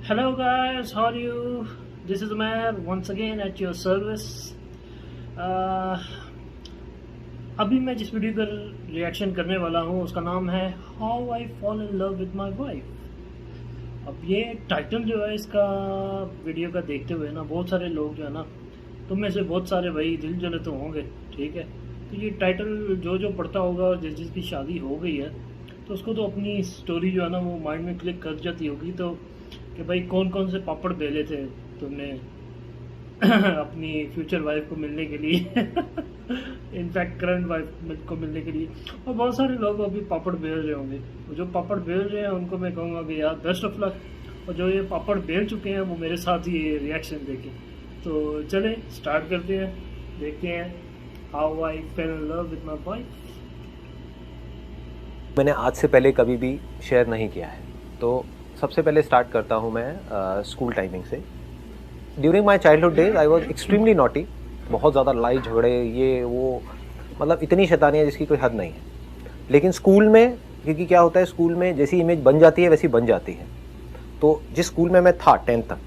Hello guys, how are you? This is Umair once again at your service. Uh, अभी मैं जिस video का reaction करने वाला हूँ उसका नाम है how I fall in love with my wife. अब ये टाइटल जो है इसका वीडियो का देखते हुए ना बहुत सारे लोग जो है ना, तुम में से बहुत सारे भाई दिल जले तो होंगे, ठीक है। तो ये टाइटल जो जो पढ़ता होगा और जिसकी शादी हो गई है तो उसको तो अपनी स्टोरी जो है ना वो माइंड में क्लिक कर जाती होगी। तो कि भाई कौन कौन से पापड़ बेले थे तुमने अपनी फ्यूचर वाइफ को मिलने के लिए इनफैक्ट करंट वाइफ को मिलने के लिए। और बहुत सारे लोग अभी पापड़ बेल रहे होंगे, जो पापड़ बेल रहे हैं उनको मैं कहूँगा कि यार बेस्ट ऑफ लक, और जो ये पापड़ बेल चुके हैं वो मेरे साथ ही ये रिएक्शन देखें। तो चले स्टार्ट करते हैं, देखते हैं how I fail in love with my wife. मैंने आज से पहले कभी भी शेयर नहीं किया है, तो सबसे पहले स्टार्ट करता हूँ मैं स्कूल टाइमिंग से। During my childhood days I was extremely naughty, बहुत ज़्यादा लड़ाई झगड़े ये वो, मतलब इतनी शैतानियाँ जिसकी कोई हद नहीं है। लेकिन स्कूल में, क्योंकि क्या होता है स्कूल में जैसी इमेज बन जाती है वैसी बन जाती है। तो जिस स्कूल में मैं था 10th तक,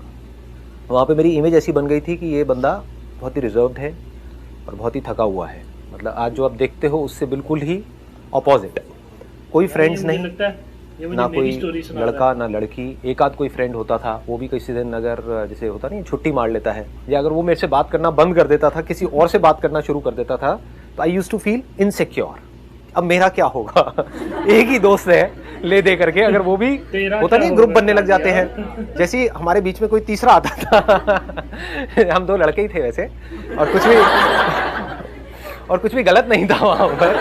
वहाँ पे मेरी इमेज ऐसी बन गई थी कि ये बंदा बहुत ही रिजर्व्ड है और बहुत ही थका हुआ है। मतलब आज जो आप देखते हो उससे बिल्कुल ही अपोजिट। कोई फ्रेंड्स नहीं, ना कोई लड़का ना लड़की। एक आध कोई फ्रेंड होता था, वो भी किसी दिन अगर जैसे होता नहीं छुट्टी मार लेता है, या अगर वो मेरे से बात करना बंद कर देता था, किसी और से बात करना शुरू कर देता था, तो I used to feel insecure. अब मेरा क्या होगा एक ही दोस्त है ले दे करके, अगर वो भी होता नहीं ग्रुप बनने लग जाते हैं, जैसे हमारे बीच में कोई तीसरा आता था हम दो लड़के ही थे वैसे, और कुछ भी गलत नहीं था वहां पर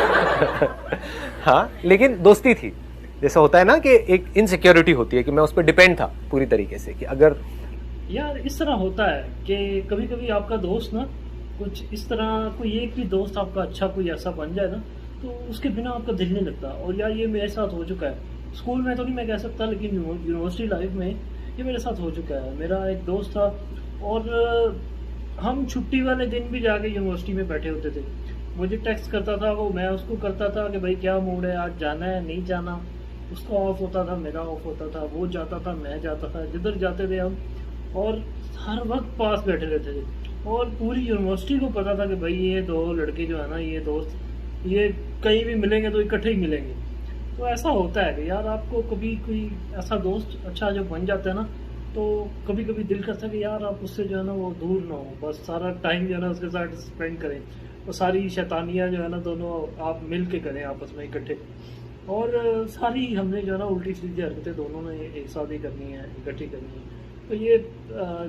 हाँ, लेकिन दोस्ती थी। जैसा होता है ना कि एक इनसिक्योरिटी होती है कि मैं उस पर डिपेंड था पूरी तरीके से, कि अगर यार इस तरह होता है कि कभी कभी आपका दोस्त ना कुछ इस तरह, कोई एक भी दोस्त आपका अच्छा कोई ऐसा बन जाए ना तो उसके बिना आपका दिल नहीं लगता। और यार ये मेरे साथ हो चुका है। स्कूल में तो नहीं मैं कह सकता, लेकिन यूनिवर्सिटी लाइफ में ये मेरे साथ हो चुका है। मेरा एक दोस्त था और हम छुट्टी वाले दिन भी जाके यूनिवर्सिटी में बैठे होते थे। मुझे टेक्स्ट करता था वो, मैं उसको करता था कि भाई क्या मूड है, आज जाना है नहीं जाना। उसका ऑफ होता था, मेरा ऑफ होता था, वो जाता था मैं जाता था, जिधर जाते थे हम, और हर वक्त पास बैठे रहते थे। और पूरी यूनिवर्सिटी को पता था कि भाई ये दो लड़के जो है ना, ये दोस्त, ये कहीं भी मिलेंगे तो इकट्ठे ही मिलेंगे। तो ऐसा होता है कि यार आपको कभी कोई ऐसा दोस्त अच्छा जो बन जाता है ना, तो कभी कभी दिल करता है कि यार आप उससे जो है ना वो दूर ना हो, बस सारा टाइम जो है ना उसके साथ स्पेंड करें, और सारी शैतानियाँ जो है ना दोनों आप मिल के करें आपस में इकट्ठे। और सारी हमने जो है ना उल्टी सीधी हरकतें दोनों ने एक साथ ही करनी है, इकट्ठी करनी है। तो ये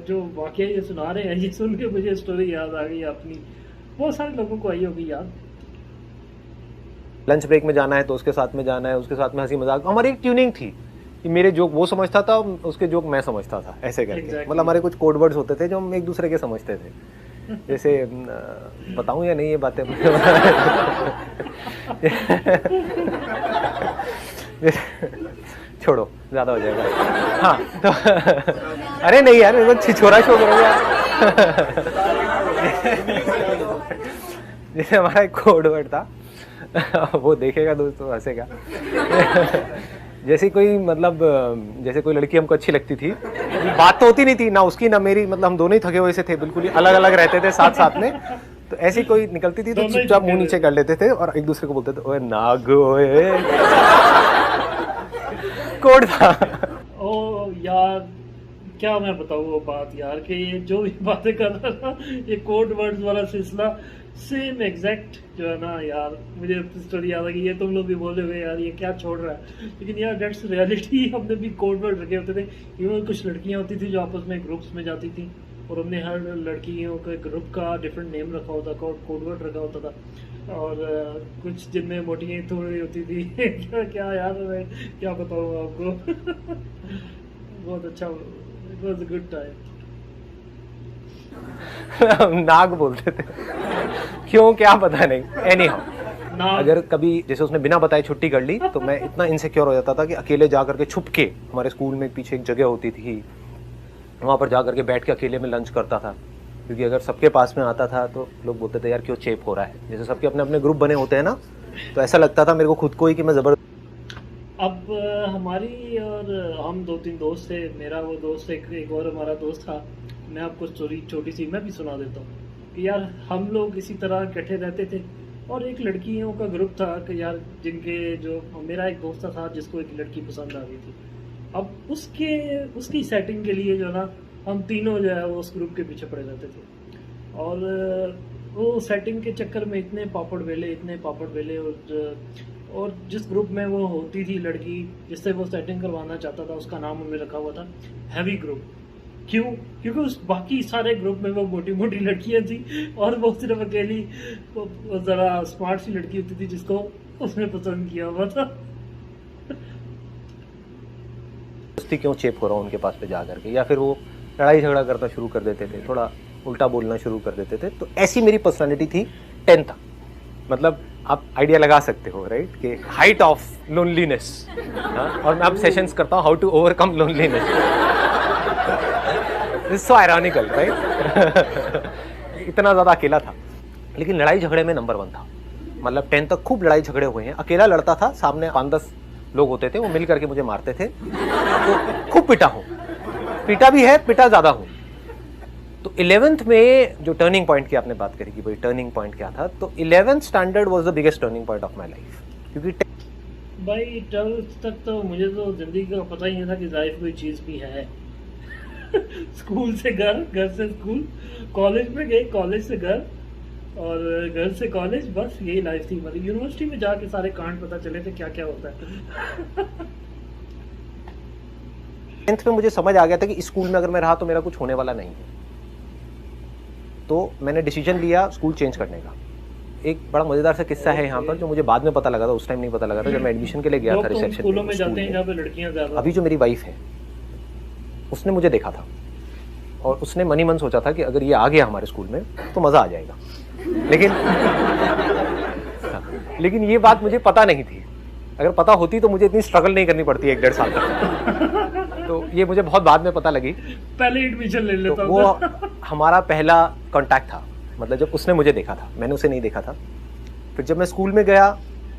जो वाकया ये सुना रहे हैं, ये सुन के मुझे स्टोरी याद आ गई अपनी, बहुत सारे लोगों को आई होगी याद। लंच ब्रेक में जाना है तो उसके साथ में जाना है, उसके साथ में हंसी मजाक। हमारी एक ट्यूनिंग थी कि मेरे जोक वो समझता था, उसके जोक मैं समझता था, ऐसे करके। मतलब हमारे कुछ कोड वर्ड्स होते थे जो हम एक दूसरे के समझते थे। जैसे बताऊं या नहीं ये बातें छोड़ो ज्यादा हो जाएगा। हाँ तो अरे नहीं यार, मेरे को छिछोरा शो करोगे यार जैसे हमारा एक कोड वर्ड था वो देखेगा दोस्तों हंसेगा जैसे कोई, मतलब जैसे कोई लड़की हमको अच्छी लगती थी, बात तो होती नहीं थी ना उसकी ना मेरी, मतलब हम दोनों ही थके हुए से थे, बिल्कुल ही अलग अलग रहते थे साथ साथ में। तो ऐसी कोई निकलती थी तो चुपचाप मुंह नीचे कर लेते थे और एक दूसरे को बोलते थे ओए नाग ओए कोड था। ओ यार क्या मैं बताऊँ वो बात यार, कि ये जो भी बातें कर रहा था ये कोड वर्ड्स वाला सिलसिला सेम एग्जैक्ट जो है ना यार, मुझे स्टोरी याद आ गई। ये तुम लोग भी बोले हुए यार ये क्या छोड़ रहा है, लेकिन यार डेट्स रियलिटी। हमने भी कोड वर्ड रखे होते थे। इवन कुछ लड़कियां होती थी जो आपस में ग्रुप्स में जाती थी, और हमने हर लड़कियों के ग्रुप का डिफरेंट नेम रखा होता था, कोड वर्ड रखा होता था। और कुछ जिनमें मोटियाँ थोड़ी होती थी क्या यार मैं क्या बताऊँ आपको बहुत अच्छा, it was a good time. नाग बोलते थे क्यों क्या पता नहीं। एनी हाउ, अगर कभी जैसे उसने बिना बताए छुट्टी कर ली तो मैं इतना इनसिक्योर हो जाता था कि अकेले जा करके छुप के, हमारे स्कूल में पीछे एक जगह होती थी वहाँ पर जा करके बैठ के अकेले में लंच करता था। क्योंकि अगर सबके पास में आता था तो लोग बोलते थे यार क्यों चेप हो रहा है। जैसे सबके अपने अपने ग्रुप बने होते हैं ना, तो ऐसा लगता था मेरे को खुद को ही कि मैं जबरदस्त अब हमारी और हम दो तीन दोस्त थे, मेरा वो दोस्त एक और हमारा दोस्त था। मैं आपको स्टोरी छोटी सी मैं भी सुना देता हूँ कि यार हम लोग इसी तरह इकट्ठे रहते थे और एक लड़कियों का ग्रुप था कि यार जिनके जो मेरा एक दोस्त था जिसको एक लड़की पसंद आ गई थी। अब उसकी सेटिंग के लिए जो ना हम तीनों जो है वो उस ग्रुप के पीछे पड़े रहते थे और वो सेटिंग के चक्कर में इतने पापड़ बेले और जिस ग्रुप में वो होती थी लड़की जिससे वो सेटिंग करवाना चाहता था उसका नाम उन्होंने रखा हुआ था हैवी ग्रुप। क्यों? क्योंकि उस बाकी सारे ग्रुप में वो मोटी मोटी लड़कियां थी और वो सिर्फ अकेली वो जरा स्मार्ट सी लड़की होती थी जिसको उसने पसंद किया हुआ था। दोस्ती क्यों चेप हो रहा हूँ उनके पास पे जा करके, या फिर वो लड़ाई झगड़ा करना शुरू कर देते थे, थोड़ा उल्टा बोलना शुरू कर देते थे। तो ऐसी मेरी पर्सनालिटी थी 10 तक। मतलब आप आइडिया लगा सकते हो राइट कि हाइट ऑफ लोनलीनेस। और मैं अब सेशंस करता हूँ how to overcome loneliness. It's so ironical right. इतना ज़्यादा अकेला था लेकिन लड़ाई झगड़े में नंबर 1 था। मतलब 10 तक खूब लड़ाई झगड़े हुए हैं। अकेला लड़ता था, सामने 5-10 लोग होते थे, वो मिल करके मुझे मारते थे। तो खूब पिटा हूँ, पिटा भी है, पिटा ज़्यादा हूँ। तो 11th में जो टर्निंग पॉइंट की आपने बात करी कि भाई टर्निंग पॉइंट क्या था, तो 11th standard was the biggest turning point of my life. क्योंकि भाई 12th तक तो मुझे तो जिंदगी का पता ही नहीं था कि लाइफ कोई चीज़ भी है। स्कूल से घर, घर से स्कूल, कॉलेज में गए, कॉलेज से घर और घर से कॉलेज, बस यही लाइफ थी। मतलब यूनिवर्सिटी में जाके सारे कांड पता चले थे क्या क्या होता है। 10th में मुझे समझ आ गया था कि स्कूल में अगर मैं रहा तो मेरा कुछ होने वाला नहीं है। तो मैंने डिसीजन लिया स्कूल चेंज करने का। एक बड़ा मजेदार सा किस्सा है यहाँ पर जो मुझे बाद में पता लगा था, उस टाइम नहीं पता लगा था। जब मैं एडमिशन के लिए गया था रिसेप्शन स्कूलों में जाते हैं जहाँ पे लड़कियां ज्यादा। अभी जो मेरी वाइफ है उसने मुझे देखा था और उसने मनी मन सोचा था कि अगर ये आ गया हमारे स्कूल में तो मजा आ जाएगा। लेकिन ये बात मुझे पता नहीं थी। अगर पता होती तो मुझे इतनी स्ट्रगल नहीं करनी पड़ती 1-1.5 साल तक। तो ये मुझे बहुत बाद में पता लगी। पहले एडमिशन ले लेता तो वो हमारा पहला कांटेक्ट था। मतलब जब उसने मुझे देखा था, मैंने उसे नहीं देखा था। फिर जब मैं स्कूल में गया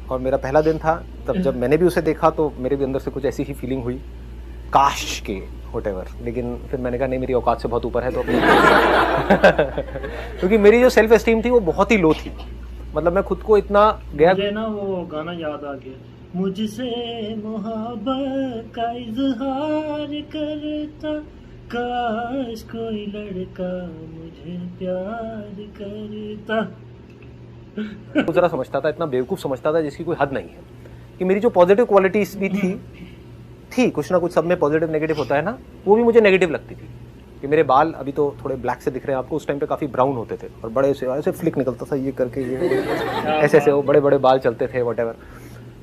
और मेरा पहला दिन था, तब जब मैंने भी उसे देखा तो मेरे भी अंदर से कुछ ऐसी ही फीलिंग हुई, काश के व्हाटएवर। लेकिन फिर मैंने कहा नहीं, मेरी औकात से बहुत ऊपर है तो क्योंकि मेरी जो सेल्फ एस्टीम थी वो बहुत ही लो थी। मतलब मैं खुद को इतना गया। मुझे ना वो गाना याद आ गया, मुझसे मोहब्बत का इजहार करता, काश कोई लड़का मुझे प्यार करता। जरा समझता था, इतना बेवकूफ समझता था जिसकी कोई हद नहीं है। कि मेरी जो पॉजिटिव क्वालिटीज भी थी कुछ ना कुछ, सब में पॉजिटिव नेगेटिव होता है ना, वो भी मुझे नेगेटिव लगती थी। कि मेरे बाल अभी तो थोड़े ब्लैक से दिख रहे हैं आपको, उस टाइम पे काफ़ी ब्राउन होते थे और बड़े से ऐसे फ्लिक निकलता था ये करके, ये ऐसे ऐसे वो बड़े बड़े बाल चलते थे व्हाटएवर।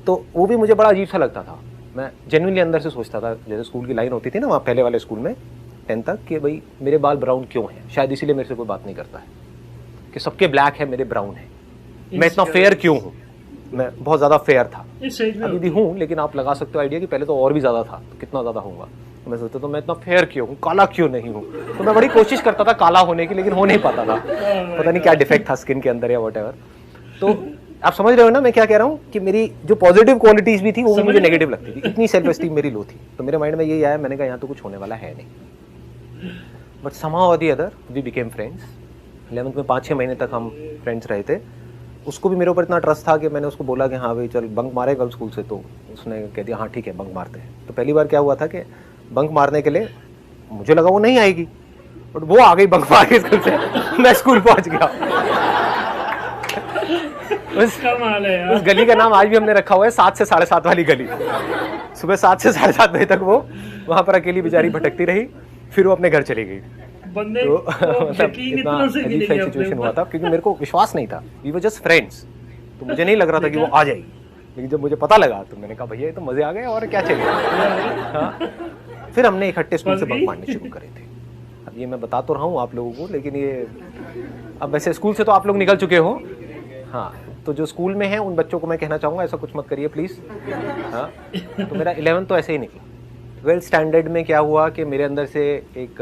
तो वो भी मुझे बड़ा अजीब सा लगता था। मैं जेन्युइनली अंदर से सोचता था, जैसे स्कूल की लाइन होती थी ना वहाँ पहले वाले स्कूल में 10 तक, कि भाई मेरे बाल ब्राउन क्यों हैं, शायद इसीलिए मेरे से कोई बात नहीं करता है कि सबके ब्लैक है मेरे ब्राउन है। मैं इतना फेयर क्यों हूँ? मैं बहुत ज़्यादा फेयर था, अभी भी हूँ, लेकिन आप लगा सकते हो आइडिया कि पहले तो और भी ज़्यादा था, तो कितना ज़्यादा होगा। तो मैं सोचता तो मैं इतना फेयर क्यों हूँ, काला क्यों नहीं हूँ। तो मैं बड़ी कोशिश करता था काला होने की, लेकिन हो नहीं पाता था। पता नहीं क्या डिफेक्ट था स्किन के अंदर या व्हाटएवर। तो आप समझ रहे हो ना मैं क्या कह रहा हूँ, कि मेरी जो पॉजिटिव क्वालिटीज भी थी वो मुझे नेगेटिव लगती थी। इतनी सेल्फ एस्टीम मेरी लो थी। तो मेरे माइंड में यही आया, मैंने कहा यहाँ तो कुछ होने वाला है नहीं। बट समहाउ और the other we became friends. 11th में 5-6 महीने तक हम फ्रेंड्स रहे थे। उसको भी मेरे ऊपर इतना ट्रस्ट था कि मैंने उसको बोला कि हाँ भाई चल बंक मारे कल स्कूल से, तो उसने कह दिया हाँ ठीक है बंक मारते हैं। तो पहली बार क्या हुआ था कि बंक मारने के लिए मुझे लगा वो नहीं आएगी, बट वो आ गई बंक मार के स्कूल से। मैं स्कूल पहुंच गया। उस गली का नाम आज भी हमने रखा हुआ है 7 से 7:30 वाली गली। सुबह 7 से 7:30 बजे तक वो वहां पर अकेली बेचारी भटकती रही, फिर वो अपने घर चली गई। तो मतलब इतना अजीब सा सिचुएशन हुआ था क्योंकि मेरे को विश्वास नहीं था। वी वर जस्ट फ्रेंड्स, तो मुझे नहीं लग रहा था कि वो आ जाएगी। लेकिन जब मुझे पता लगा तो मैंने कहा भैया ये तो मजे आ गए और क्या चाहिए। हाँ, फिर हमने इकट्ठे स्कूल से बंक मारने शुरू करे थे। अब ये मैं बता तो रहा हूँ आप लोगों को, लेकिन ये अब वैसे स्कूल से तो आप लोग निकल चुके हो। हाँ, तो जो स्कूल में है उन बच्चों को मैं कहना चाहूँगा ऐसा कुछ मत करिए प्लीज़। हाँ, तो मेरा 11th तो ऐसे ही निकला। 12th स्टैंडर्ड में क्या हुआ कि मेरे अंदर से एक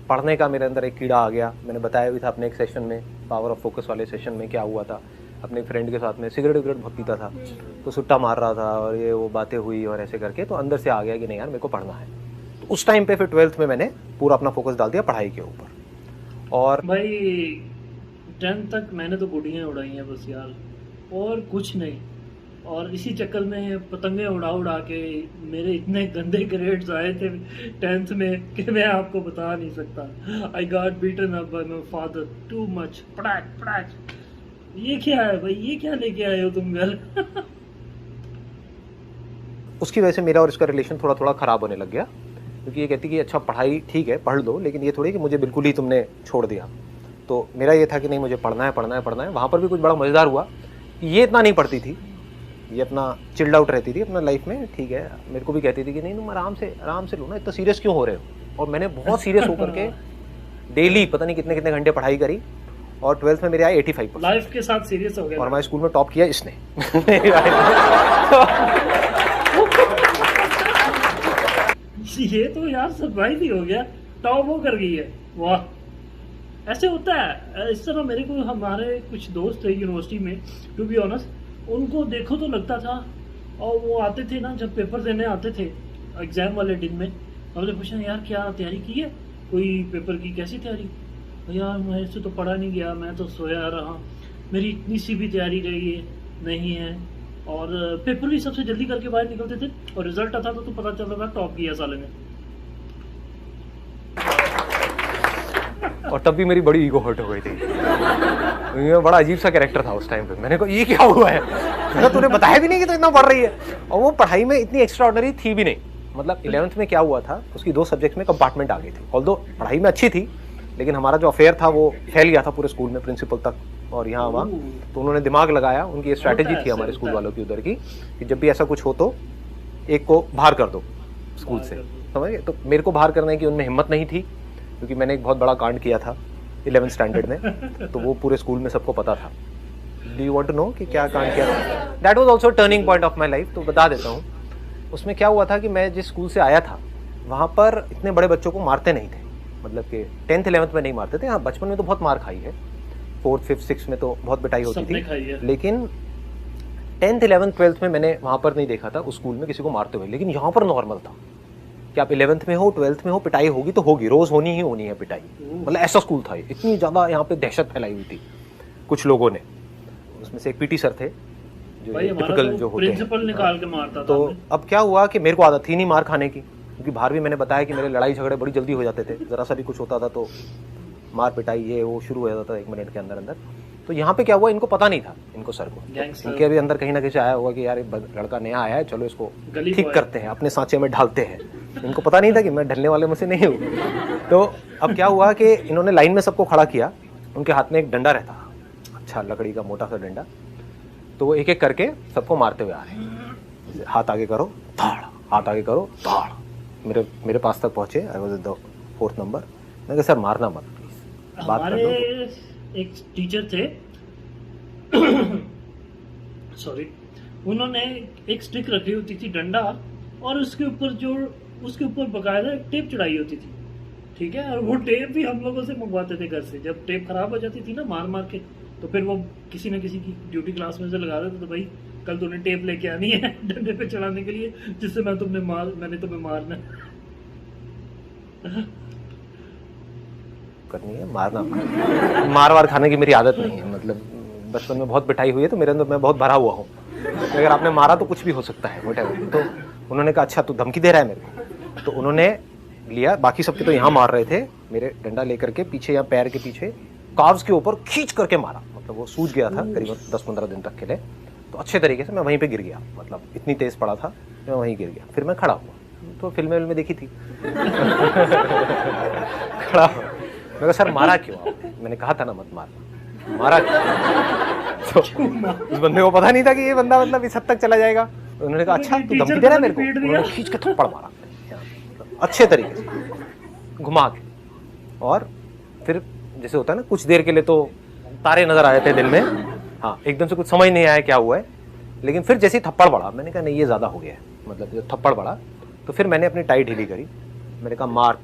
पढ़ने का मेरे अंदर एक कीड़ा आ गया। मैंने बताया भी था अपने एक सेशन में, पावर ऑफ फोकस वाले सेशन में क्या हुआ था अपने फ्रेंड के साथ में सिगरेट विगरेट बहुत पीता था, तो सुट्टा मार रहा था और ये वो बातें हुई और ऐसे करके तो अंदर से आ गया कि नहीं यार मेरे को पढ़ना है। तो उस टाइम पे फिर 12th में मैंने पूरा अपना फोकस डाल दिया पढ़ाई के ऊपर। और भाई 10th तक मैंने तो गुड़ियाँ उड़ाई हैं बस यार, और कुछ नहीं। और इसी चक्कर में पतंगे उड़ा उड़ा के मेरे इतने गंदे ग्रेड्स आए थे 10th में कि मैं आपको बता नहीं सकता। I got beaten up by my father too much. पड़ाक पड़ाक। ये क्या है भाई, ये क्या लेके आए हो तुम घर? उसकी वजह से मेरा और इसका रिलेशन थोड़ा थोड़ा ख़राब होने लग गया, क्योंकि ये कहती कि अच्छा पढ़ाई ठीक है पढ़ लो, लेकिन ये थोड़ी कि मुझे बिल्कुल ही तुमने छोड़ दिया। तो मेरा ये था कि नहीं मुझे पढ़ना है पढ़ना है पढ़ना है। वहाँ पर भी कुछ बड़ा मज़ेदार हुआ, ये इतना नहीं पढ़ती थी, ये अपना चिल्ड आउट रहती थी अपना लाइफ में, ठीक है। मेरे को भी कहती थी कि नहीं तुम आराम से लो ना, इतना सीरियस क्यों हो रहे हो। और मैंने बहुत सीरियस होकर के डेली पता नहीं कितने कितने घंटे पढ़ाई करी, और 12th में मेरे आए 85%। लाइफ के साथ सीरियस हो गया। और हमारे स्कूल में टॉप किया इसने। ये तो यार सरप्राइज ही हो गया, टॉप वो कर गई है, वाह। ऐसे होता है। इस तरह मेरे को हमारे कुछ दोस्त थे यूनिवर्सिटी में, टू बी ऑनेस्ट, उनको देखो तो लगता था, और वो आते थे ना जब पेपर देने आते थे एग्जाम वाले दिन में, हमने पूछा यार क्या तैयारी की है, कोई पेपर की कैसी तैयारी? यार मेरे से तो पढ़ा नहीं गया, मैं तो सोया रहा, मेरी इतनी सी भी तैयारी रही है नहीं है। और पेपर भी सबसे जल्दी करके बाहर निकलते थे, और रिजल्ट आता था तो पता चलता था टॉप किया साले ने। और तब भी मेरी बड़ी ईगो हर्ट हो गई थी। ये बड़ा अजीब सा कैरेक्टर था उस टाइम पे। मैंने कहा ये क्या हुआ है, मैंने तूने बताया भी नहीं कि तू इतना पढ़ रही है। और वो पढ़ाई में इतनी एक्स्ट्रा ऑर्डिनरी थी भी नहीं। मतलब 11th में क्या हुआ था, उसकी 2 सब्जेक्ट में कंपार्टमेंट आ गई थी। ऑल्दो पढ़ाई में अच्छी थी, लेकिन हमारा जो अफेयर था वो फैल गया था पूरे स्कूल में, प्रिंसिपल तक और यहाँ वहाँ। तो उन्होंने दिमाग लगाया, उनकी ये स्ट्रैटेजी थी हमारे स्कूल वालों की उधर की, कि जब भी ऐसा कुछ हो तो एक को बाहर कर दो स्कूल से, समझ गए। तो मेरे को बाहर करने की उनमें हिम्मत नहीं थी, क्योंकि मैंने एक बहुत बड़ा कांड किया था 11th स्टैंडर्ड में, तो वो पूरे स्कूल में सबको पता था। Do you want to know कि क्या कांड किया था? That was also turning point of my life. तो बता देता हूँ। उसमें क्या हुआ था कि मैं जिस स्कूल से आया था वहाँ पर इतने बड़े बच्चों को मारते नहीं थे, मतलब कि 10th 11th में नहीं मारते थे। हाँ बचपन में तो बहुत मार खाई है, 4th 5th 6th में तो बहुत पिटाई होती थी, लेकिन 10th 11th 12th में मैंने वहाँ पर नहीं देखा था उस स्कूल में किसी को मारते हुए। लेकिन यहाँ पर नॉर्मल था कि आप 11th में हो 12th में हो, पिटाई होगी तो होगी, रोज होनी ही होनी है पिटाई। मतलब ऐसा स्कूल था। इतनी ज़्यादा यहाँ पे दहशत फैलाई हुई थी कुछ लोगों ने। उसमें से एक पीटी सर थे जो टिपिकल जो होते हैं, निकाल के मारता था। तो अब क्या हुआ कि मेरे को आदत थी नहीं मार खाने की, क्योंकि बाहर भी मैंने बताया कि मेरे लड़ाई झगड़े बड़ी जल्दी हो जाते थे। ज़रा सा भी कुछ होता था तो मार पिटाई ये वो शुरू हो जाता था 1 मिनट के अंदर अंदर। तो यहाँ पे क्या हुआ, इनको पता नहीं था, इनको सर को, इनके अभी अंदर कहीं ना कहीं आया हुआ कि यार लड़का नया आया है, चलो इसको ठीक करते हैं, अपने सांचे में ढालते हैं। इनको पता नहीं था कि मैं ढलने वाले में से नहीं हूँ। तो अब क्या हुआ कि इन्होंने लाइन में सबको खड़ा किया, उनके हाथ में एक डंडा रहता, अच्छा लकड़ी का मोटा सा डंडा। तो वो एक एक करके सबको मारते हुए आ रहे हैं। हाथ आगे करो धाड़, हाथ आगे करो धाड़। मेरे पास तक पहुंचे। I was the 4th number. मैंने कहा सर मारना मत प्लीज, बात कर लो। एक टीचर थे सॉरी, उन्होंने एक स्टिक रखी होती थी डंडा, और उसके ऊपर बकायदा एक टेप चढ़ाई होती थी, ठीक है। और वो टेप भी हम लोगों से मंगवाते थे घर से। जब टेप खराब हो जाती थी ना मार मार के, तो फिर वो किसी न किसी की ड्यूटी क्लास में से लगा देते, तो भाई कल तूने टेप लेके आनी है डंडे पे चढ़ाने के लिए, जिससे मैंने तुम्हें मारना करनी है। मारना मार वार खाने की मेरी आदत नहीं है। मतलब बचपन में बहुत पिटाई हुई है, तो मेरे अंदर मैं बहुत भरा हुआ हूँ। अगर आपने मारा तो कुछ भी हो सकता है, व्हाटएवर। तो उन्होंने कहा अच्छा तू धमकी दे रहा है मेरे को। तो उन्होंने लिया, बाकी सबके तो यहाँ मार रहे थे, मेरे डंडा लेकर के पीछे या पैर के पीछे कार्व्स के ऊपर खींच करके मारा। मतलब वो सूज गया था करीबन 10-15 दिन तक के लिए। तो अच्छे तरीके से मैं वहीं पे गिर गया, मतलब इतनी तेज पड़ा था मैं वहीं गिर गया। फिर मैं खड़ा हुआ, तो फिल्में देखी थी खड़ा हुआ। मैं कहा सर मारा क्यों आपने? मैंने कहा था ना मत मारना, मारा क्यों? तो उस बंदे को पता नहीं था कि ये बंदा मतलब इस हद तक चला जाएगा। तो उन्होंने कहा अच्छा तू धमकी दे रहा है मेरे को? उन्होंने खींच के थप्पड़ मारा अच्छे तरीके से घुमा के। और फिर जैसे होता है ना, कुछ देर के लिए तो तारे नजर आ जाते दिल में। हाँ, एकदम से कुछ समझ नहीं आया क्या हुआ है, लेकिन फिर जैसे थप्पड़ पड़ा मैंने कहा नहीं ये ज्यादा हो गया है। मतलब जब थप्पड़ पड़ा तो फिर मैंने अपनी टाई ढीली करी। मैंने कहा मार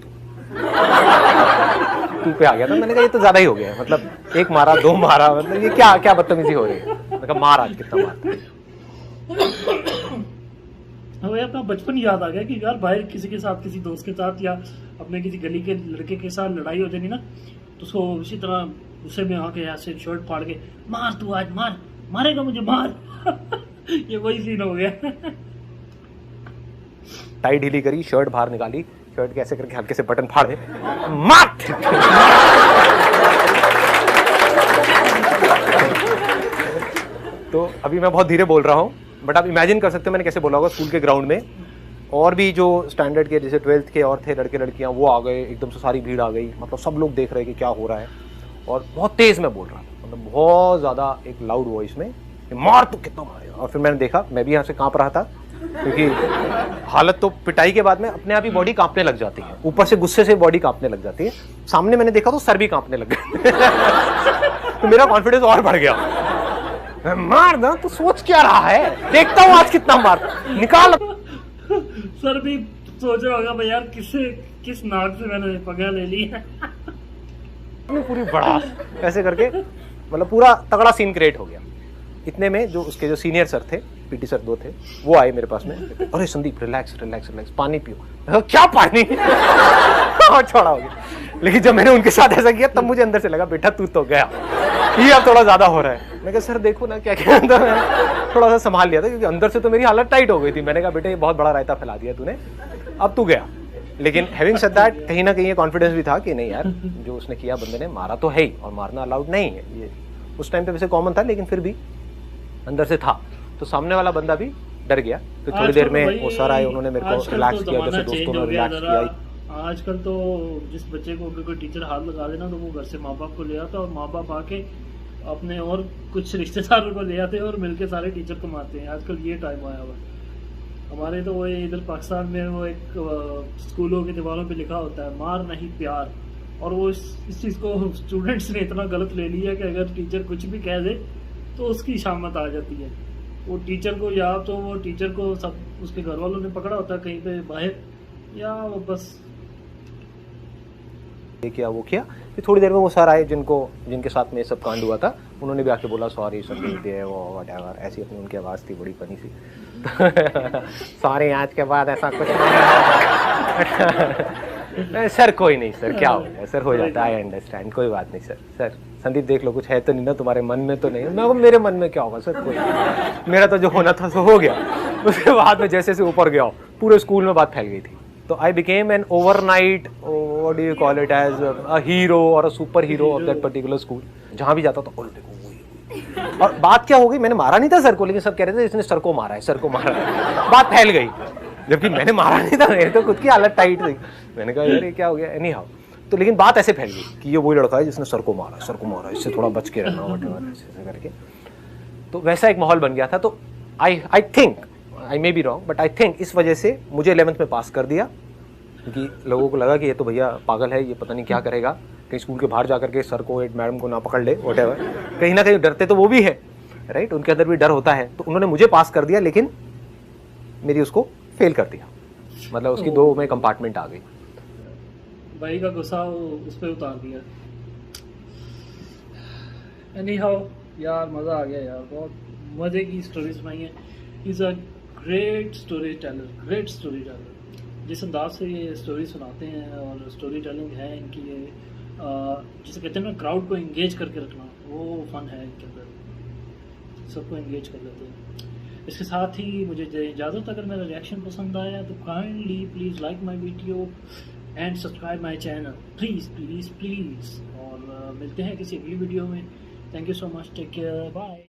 तू पे आ गया था। मैंने कहा ये तो ज्यादा ही हो गया है, मतलब 1 मारा 2 मारा, मतलब ये क्या बदतमीजी हो रही है। मैं कहा मार आज कितना मार। हमें अपना बचपन याद आ गया कि यार बाहर किसी के साथ, किसी दोस्त के साथ या अपने किसी गली के लड़के के साथ लड़ाई हो जानी ना, तो उसको इसी तरह गुस्से में आके यहाँ से शर्ट फाड़ के मार, तू आज मार, मारेगा मुझे मार। ये वही सीन हो गया। टाई ढीली करी, शर्ट बाहर निकाली, शर्ट कैसे करके हल्के से बटन फाड़े, मार। तो अभी मैं बहुत धीरे बोल रहा हूँ, बट आप इमेजिन कर सकते हो मैंने कैसे बोला होगा स्कूल के ग्राउंड में। और भी जो स्टैंडर्ड के जैसे 12th के और थे लड़के लड़कियाँ, वो आ गए, एकदम से सारी भीड़ आ गई, मतलब सब लोग देख रहे हैं कि क्या हो रहा है। और बहुत तेज मैं बोल रहा था, मतलब बहुत ज़्यादा एक लाउड वॉइस में, मार तो कितना मारेगा। और फिर मैंने देखा, मैं भी यहाँ से काँप रहा था, क्योंकि हालत तो पिटाई के बाद में अपने आप ही बॉडी कांपने लग जाती है, ऊपर से गुस्से से बॉडी कांपने लग जाती है। सामने मैंने देखा तो सर भी कांपने लग गए। तो मेरा कॉन्फिडेंस और बढ़ गया, मार ना, तो सोच क्या रहा है, देखता हूँ आज कितना मार निकाल। सर भी सोच रहा होगा भाई यार किस नाक से मैंने पकड़ ले ली है। पूरी बड़ा ऐसे करके मतलब पूरा तगड़ा सीन क्रिएट हो गया। इतने में जो उसके जो सीनियर सर थे, पीटी सर 2 थे, वो आए मेरे पास में, अरे संदीप रिलैक्स रिलैक्स रिलैक्स, पानी पियो। क्या पानी? और छोड़ा हो गया। लेकिन जब मैंने उनके साथ ऐसा किया तब मुझे अंदर से लगा बेटा तू तो गया, ये अब थोड़ा ज्यादा हो रहा है। मैं कहा सर देखो ना क्या क्या, थोड़ा सा संभाल लिया था क्योंकि अंदर से तो मेरी हालत टाइट हो गई थी। मैंने कहा बेटा ये बहुत बड़ा रायता फैला दिया तूने, अब तू गया। लेकिन हैविंग सेड दैट, कहीं ना कहीं ये कॉन्फिडेंस भी था कि नहीं यार जो उसने किया, बंदे ने मारा तो है ही, और मारना अलाउड नहीं है। ये उस टाइम पे वैसे कॉमन था, लेकिन फिर भी अंदर से था। तो सामने वाला बंदा भी डर गया। तो थोड़ी देर में वो सर आए, उन्होंने मेरे को रिलैक्स किया, जैसे दोस्तों ने रिलैक्स किया। आजकल तो जिस बच्चे को कोई टीचर हाथ लगा देना तो वो घर से माँ बाप को ले आता, और माँ बाप आके अपने और कुछ रिश्तेदारों को ले आते हैं और मिलके सारे टीचर को मारते हैं। आजकल ये टाइम आया हुआ। हमारे तो वो इधर पाकिस्तान में वो एक स्कूलों की दीवारों पे लिखा होता है मार नहीं प्यार, और वो इस चीज़ को स्टूडेंट्स ने इतना गलत ले लिया कि अगर टीचर कुछ भी कह दे तो उसकी शामत आ जाती है। वो टीचर को, या तो वो टीचर को सब उसके घर वालों ने पकड़ा होता है कहीं पे बाहर, या वो बस ये किया वो किया। फिर थोड़ी देर में वो सर आए जिनके साथ में ये सब कांड हुआ था, उन्होंने भी आके बोला सॉरी संदीप दे वो व्हाटएवर, ऐसी अपनी उनकी आवाज़ थी बड़ी फनी सी। सॉरी आज के बाद ऐसा कुछ नहीं। सर कोई नहीं सर, क्या हो गया सर, हो जाता है, आई अंडरस्टैंड, कोई बात नहीं सर। सर संदीप देख लो कुछ है तो नहीं ना तुम्हारे मन में, तो नहीं। मैं मेरे मन में क्या होगा सर, कोई मेरा तो जो होना था सो हो गया। उसके बाद में जैसे से ऊपर गया पूरे स्कूल में बात फैल गई थी। तो I became an overnight, what do you call it, as a hero और a superhero of that particular school. जहाँ भी जाता था और देखो वही। और बात क्या हो गई, मैंने मारा नहीं था सर को, लेकिन सब कह रहे थे इसने सर को मारा है, सर को मारा है। बात फैल गई, जबकि मैंने मारा नहीं था, मेरे तो खुद की हालत टाइट थी। मैंने कहा यार ये क्या हो गया, एनी हाउ। तो लेकिन बात ऐसे फैल गई कि ये वही लड़का है जिसने सर को मारा, इससे थोड़ा बच के रहना, व्हाटएवर ऐसे करके। तो वैसा एक माहौल बन गया था। तो I think, I may be wrong, but I think इस वजह से मुझे 11th में पास कर दिया, क्योंकि लोगों को लगा कि ये तो भैया पागल है, ये पता नहीं क्या करेगा, कहीं स्कूल के बाहर जाकर के सर को, एक मैडम को ना पकड़ ले, व्हाटएवर। कहीं ना कहीं डरते तो वो भी है, राइट, उनके अंदर भी डर होता है। तो उन्होंने मुझे पास कर दिया, लेकिन मेरी उसको फेल कर दिया, मतलब उसकी 2 में कंपार्टमेंट आ गई। भाई का गुस्सा उस पर उतार दिया। एनी हाउ यार, मज़ा आ गया यार, बहुत मज़े की स्टोरी सुनाई है। Is a great story teller, जिस अंदाज से ये स्टोरी सुनाते हैं और स्टोरी टेलिंग है इनकी, ये जिसे कहते हैं ना क्राउड को एंगेज करके रखना, वो फन है इनके अंदर, सबको एंगेज कर लेते हैं। इसके साथ ही मुझे इजाज़त, अगर मेरा रिएक्शन पसंद आया तो kindly please like my video and subscribe my channel, please. और मिलते हैं किसी अगली वीडियो में। Thank you so much, take care, bye.